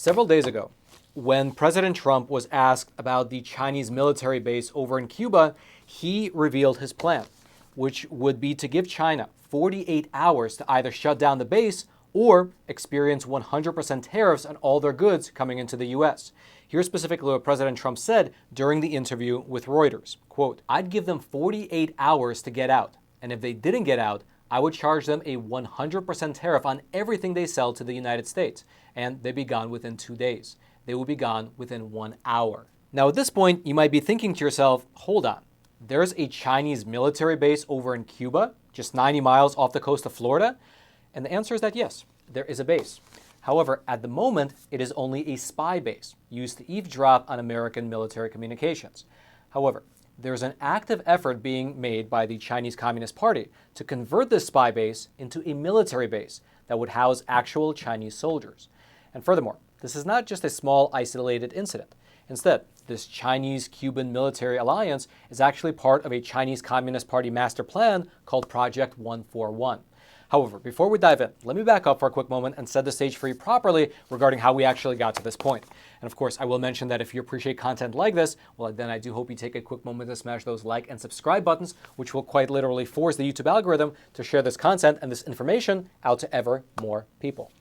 Several days ago, when President Trump was asked about the Chinese military base over in Cuba, he revealed his plan, which would be to give China 48 hours to either shut down the base or experience 100% tariffs on all their goods coming into the U.S. Here's specifically what President Trump said during the interview with Reuters. Quote, "I'd give them 48 hours to get out, and if they didn't get out, I would charge them a 100% tariff on everything they sell to the United States, and they'd be gone within 2 days. They will be gone within 1 hour." Now, at this point, you might be thinking to yourself, hold on, there's a Chinese military base over in Cuba, just 90 miles off the coast of Florida? And the answer is that yes, there is a base. However, at the moment, it is only a spy base used to eavesdrop on American military communications. However, there's an active effort being made by the Chinese Communist Party to convert this spy base into a military base that would house actual Chinese soldiers. And furthermore, this is not just a small isolated incident. Instead, this Chinese-Cuban military alliance is actually part of a Chinese Communist Party master plan called Project 141. However, before we dive in, let me back up for a quick moment and set the stage for you properly regarding how we actually got to this point. And of course, I will mention that if you appreciate content like this, well, then I do hope you take a quick moment to smash those like and subscribe buttons, which will quite literally force the YouTube algorithm to share this content and this information out to ever more people.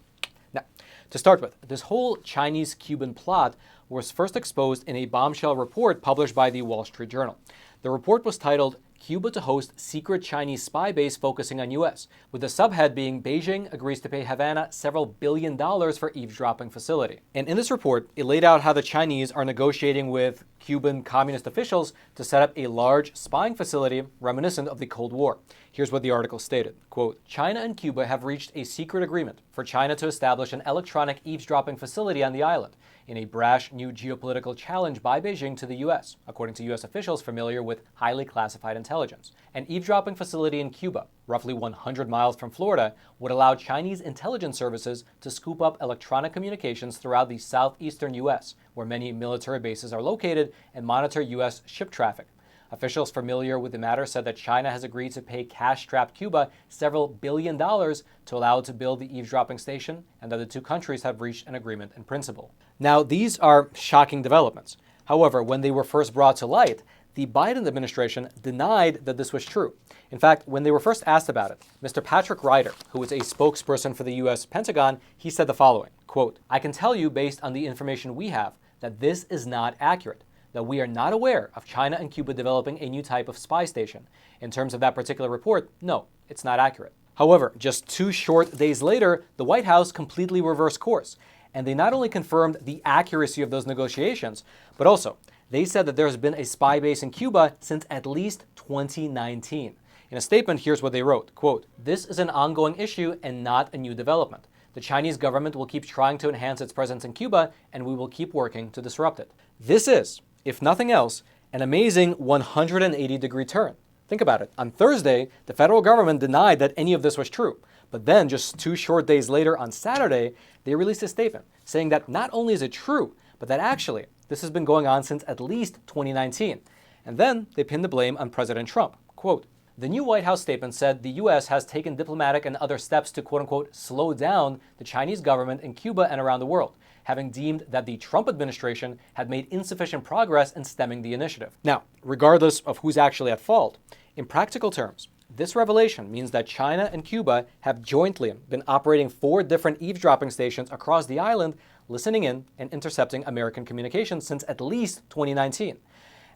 Now, to start with, this whole Chinese-Cuban plot was first exposed in a bombshell report published by the Wall Street Journal. The report was titled, "Cuba to host secret Chinese spy base focusing on U.S.," with the subhead being Beijing agrees to pay Havana several $1 billion for eavesdropping facility. And in this report, it laid out how the Chinese are negotiating with Cuban communist officials to set up a large spying facility reminiscent of the Cold War. Here's what the article stated. Quote, "China and Cuba have reached a secret agreement for China to establish an electronic eavesdropping facility on the island in a brash new geopolitical challenge by Beijing to the U.S., according to U.S. officials familiar with highly classified intelligence. An eavesdropping facility in Cuba, roughly 100 miles from Florida, would allow Chinese intelligence services to scoop up electronic communications throughout the southeastern U.S., where many military bases are located, and monitor U.S. ship traffic. Officials familiar with the matter said that China has agreed to pay cash-strapped Cuba several $1 billion to allow it to build the eavesdropping station, and that the two countries have reached an agreement in principle." Now, these are shocking developments. However, when they were first brought to light, the Biden administration denied that this was true. In fact, when they were first asked about it, Mr. Patrick Ryder, who is a spokesperson for the U.S. Pentagon, he said the following, quote, "I can tell you based on the information we have that this is not accurate, that we are not aware of China and Cuba developing a new type of spy station. In terms of that particular report, no, it's not accurate." However, just 2 short days later, the White House completely reversed course, and they not only confirmed the accuracy of those negotiations, but also they said that there has been a spy base in Cuba since at least 2019. In a statement, here's what they wrote, quote, "This is an ongoing issue and not a new development. The Chinese government will keep trying to enhance its presence in Cuba, and we will keep working to disrupt it." This is, if nothing else, an amazing 180-degree turn. Think about it. On Thursday, the federal government denied that any of this was true. But then, just 2 short days later on Saturday, they released a statement saying that not only is it true, but that actually this has been going on since at least 2019. And then they pinned the blame on President Trump. Quote, "The new White House statement said the U.S. has taken diplomatic and other steps to quote-unquote slow down the Chinese government in Cuba and around the world, having deemed that the Trump administration had made insufficient progress in stemming the initiative." Now, regardless of who's actually at fault, in practical terms, this revelation means that China and Cuba have jointly been operating 4 different eavesdropping stations across the island, listening in and intercepting American communications since at least 2019.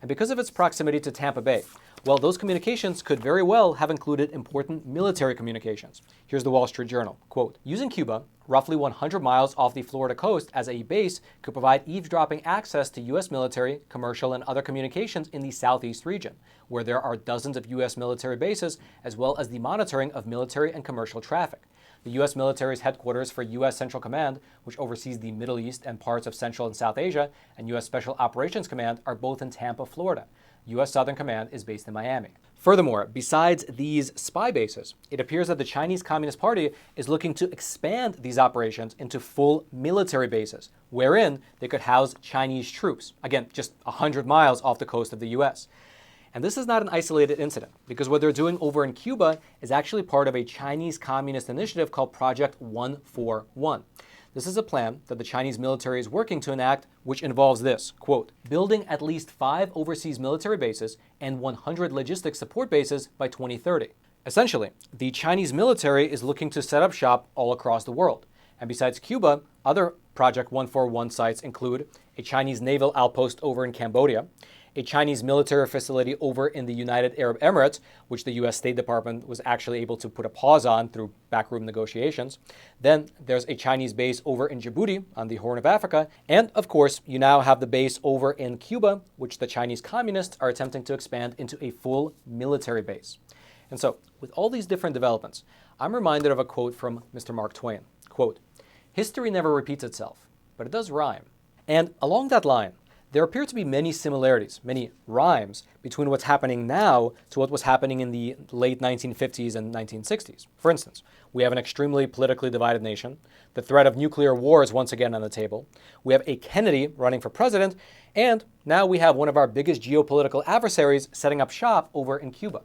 And because of its proximity to Tampa Bay, well, those communications could very well have included important military communications. Here's the Wall Street Journal. Quote, "Using Cuba, roughly 100 miles off the Florida coast, as a base could provide eavesdropping access to U.S. military, commercial, and other communications in the southeast region, where there are dozens of U.S. military bases, as well as the monitoring of military and commercial traffic. The U.S. military's headquarters for U.S. Central Command, which oversees the Middle East and parts of Central and South Asia, and U.S. Special Operations Command are both in Tampa, Florida. U.S. Southern Command is based in Miami." Furthermore, besides these spy bases, it appears that the Chinese Communist Party is looking to expand these operations into full military bases, wherein they could house Chinese troops, again, just 100 miles off the coast of the U.S. And this is not an isolated incident, because what they're doing over in Cuba is actually part of a Chinese communist initiative called Project 141. This is a plan that the Chinese military is working to enact, which involves this, quote, building at least 5 overseas military bases and 100 logistics support bases by 2030. Essentially, the Chinese military is looking to set up shop all across the world. And besides Cuba, other Project 141 sites include a Chinese naval outpost over in Cambodia, a Chinese military facility over in the United Arab Emirates, which the U.S. State Department was actually able to put a pause on through backroom negotiations. Then there's a Chinese base over in Djibouti on the Horn of Africa. And of course, you now have the base over in Cuba, which the Chinese communists are attempting to expand into a full military base. And so, with all these different developments, I'm reminded of a quote from Mr. Mark Twain. Quote, history never repeats itself, but it does rhyme. And along that line, there appear to be many similarities, many rhymes between what's happening now to what was happening in the late 1950s and 1960s. For instance, we have an extremely politically divided nation. The threat of nuclear war is once again on the table. We have a Kennedy running for president, and now we have one of our biggest geopolitical adversaries setting up shop over in Cuba.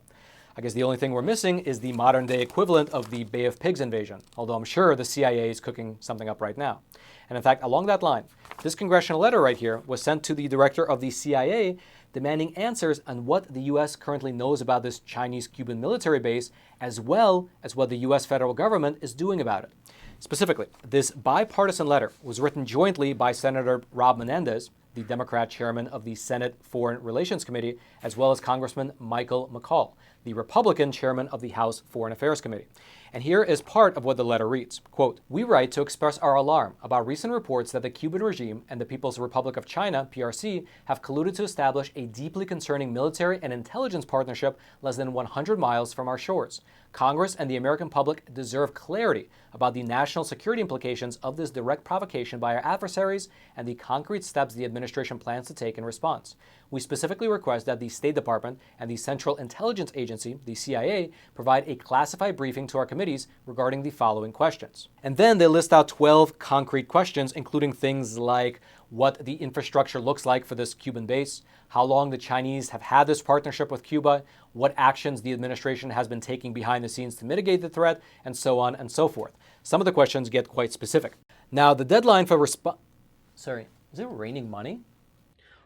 I guess the only thing we're missing is the modern-day equivalent of the Bay of Pigs invasion, although I'm sure the CIA is cooking something up right now. And in fact, along that line, this congressional letter right here was sent to the director of the CIA demanding answers on what the U.S. currently knows about this Chinese-Cuban military base, as well as what the U.S. federal government is doing about it. Specifically, this bipartisan letter was written jointly by Senator Rob Menendez, the Democrat chairman of the Senate Foreign Relations Committee, as well as Congressman Michael McCaul, the Republican chairman of the House Foreign Affairs Committee. And here is part of what the letter reads. Quote, we write to express our alarm about recent reports that the Cuban regime and the People's Republic of China, PRC, have colluded to establish a deeply concerning military and intelligence partnership less than 100 miles from our shores. Congress and the American public deserve clarity about the national security implications of this direct provocation by our adversaries and the concrete steps the administration plans to take in response. We specifically request that the State Department and the Central Intelligence Agency, the CIA, provide a classified briefing to our committees regarding the following questions. And then they list out 12 concrete questions, including things like what the infrastructure looks like for this Cuban base, how long the Chinese have had this partnership with Cuba, what actions the administration has been taking behind the scenes to mitigate the threat, and so on and so forth. Some of the questions get quite specific. Now, the deadline for Sorry, is it raining money?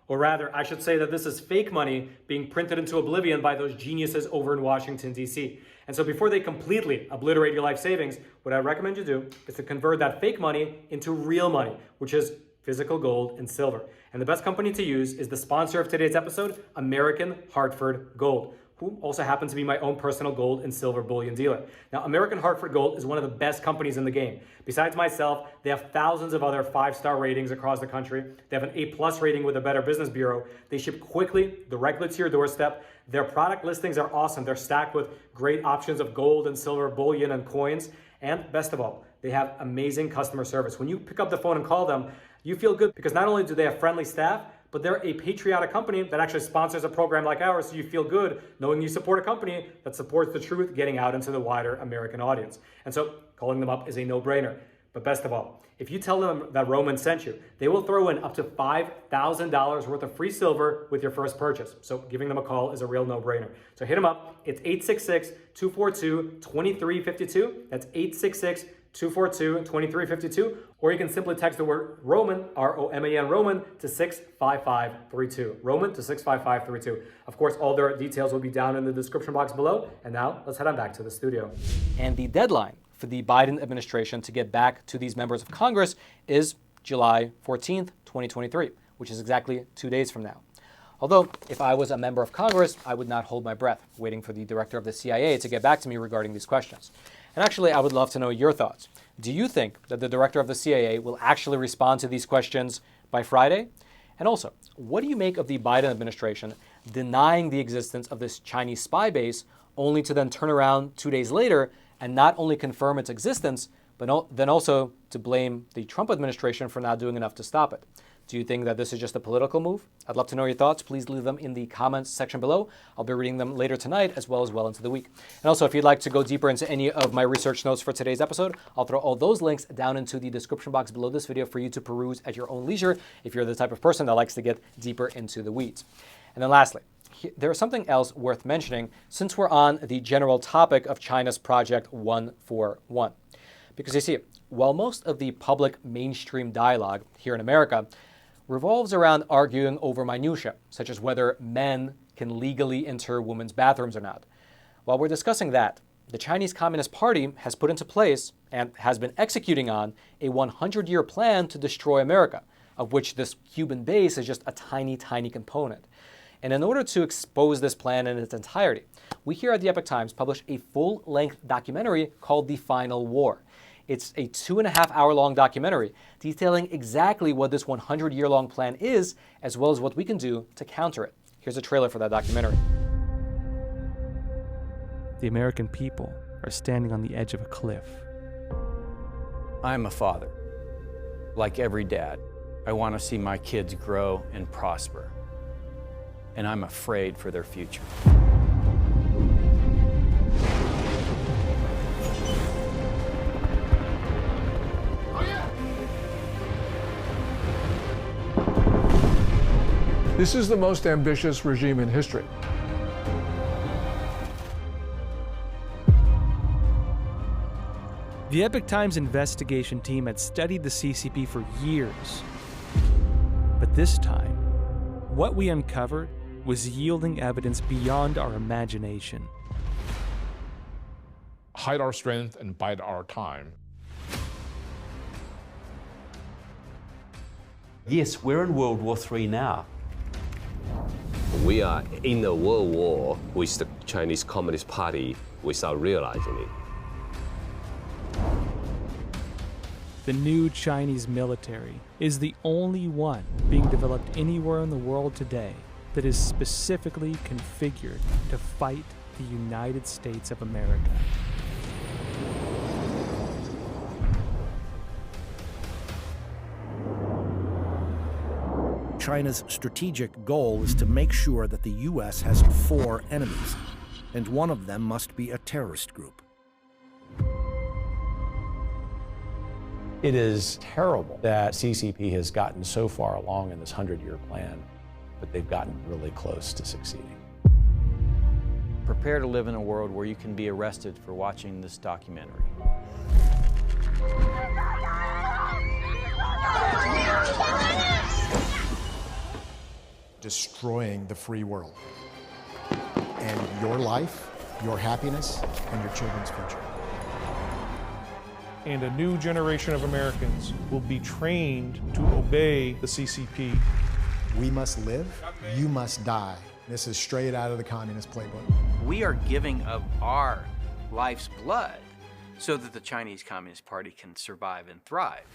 Or rather, I should say that this is fake money being printed into oblivion by those geniuses over in Washington, D.C. And so before they completely obliterate your life savings, what I recommend you do is to convert that fake money into real money, which is physical gold and silver. And the best company to use is the sponsor of today's episode, American Hartford Gold, who also happens to be my own personal gold and silver bullion dealer. Now, American Hartford Gold is one of the best companies in the game. Besides myself, they have thousands of other 5-star ratings across the country. They have an A+ rating with the Better Business Bureau. They ship quickly, directly to your doorstep. Their product listings are awesome. They're stacked with great options of gold and silver bullion and coins. And best of all, they have amazing customer service. When you pick up the phone and call them, you feel good because not only do they have friendly staff, but they're a patriotic company that actually sponsors a program like ours, so you feel good knowing you support a company that supports the truth getting out into the wider American audience. And so calling them up is a no-brainer. But best of all, if you tell them that Roman sent you, they will throw in up to $5,000 worth of free silver with your first purchase. So giving them a call is a real no-brainer. So hit them up. It's 866-242-2352. That's 866-242-2352, or you can simply text the word Roman, R-O-M-A-N, Roman, to 65532. Roman to 65532. Of course, all their details will be down in the description box below. And now, let's head on back to the studio. And the deadline for the Biden administration to get back to these members of Congress is July 14th, 2023, which is exactly 2 days from now. Although, if I was a member of Congress, I would not hold my breath, waiting for the director of the CIA to get back to me regarding these questions. And actually, I would love to know your thoughts. Do you think that the director of the CIA will actually respond to these questions by Friday? And also, what do you make of the Biden administration denying the existence of this Chinese spy base, only to then turn around 2 days later and not only confirm its existence, but then also to blame the Trump administration for not doing enough to stop it? Do you think that this is just a political move? I'd love to know your thoughts. Please leave them in the comments section below. I'll be reading them later tonight as well into the week. And also, if you'd like to go deeper into any of my research notes for today's episode, I'll throw all those links down into the description box below this video for you to peruse at your own leisure if you're the type of person that likes to get deeper into the weeds. And then lastly, there's something else worth mentioning since we're on the general topic of China's Project 141. Because you see, while most of the public mainstream dialogue here in America revolves around arguing over minutiae, such as whether men can legally enter women's bathrooms or not. While we're discussing that, the Chinese Communist Party has put into place and has been executing on a 100-year plan to destroy America, of which this Cuban base is just a tiny, tiny component. And in order to expose this plan in its entirety, we here at the Epoch Times published a full-length documentary called The Final War. It's a 2.5-hour-long documentary detailing exactly what this 100-year-long plan is, as well as what we can do to counter it. Here's a trailer for that documentary. The American people are standing on the edge of a cliff. I'm a father. Like every dad, I want to see my kids grow and prosper. And I'm afraid for their future. This is the most ambitious regime in history. The Epoch Times investigation team had studied the CCP for years. But this time, what we uncovered was yielding evidence beyond our imagination. Hide our strength and bide our time. Yes, we're in World War III now. We are in a world war with the Chinese Communist Party without realizing it. The new Chinese military is the only one being developed anywhere in the world today that is specifically configured to fight the United States of America. China's strategic goal is to make sure that the U.S. has 4 enemies, and one of them must be a terrorist group. It is terrible that CCP has gotten so far along in this 100-year plan, but they've gotten really close to succeeding. Prepare to live in a world where you can be arrested for watching this documentary. Destroying the free world and your life, your happiness, and your children's future. And a new generation of Americans will be trained to obey the CCP. We must live, you must die. This is straight out of the communist playbook. We are giving of our life's blood so that the Chinese Communist Party can survive and thrive.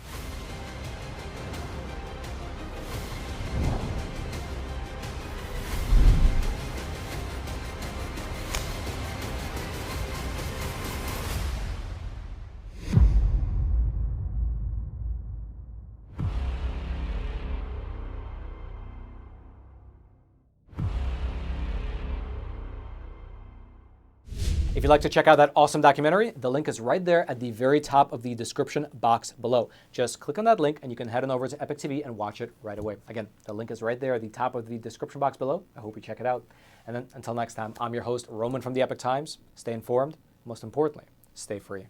If you'd like to check out that awesome documentary, the link is right there at the very top of the description box below. Just click on that link and you can head on over to Epoch TV and watch it right away. Again, the link is right there at the top of the description box below. I hope you check it out. And then until next time, I'm your host, Roman from the Epoch Times. Stay informed. Most importantly, stay free.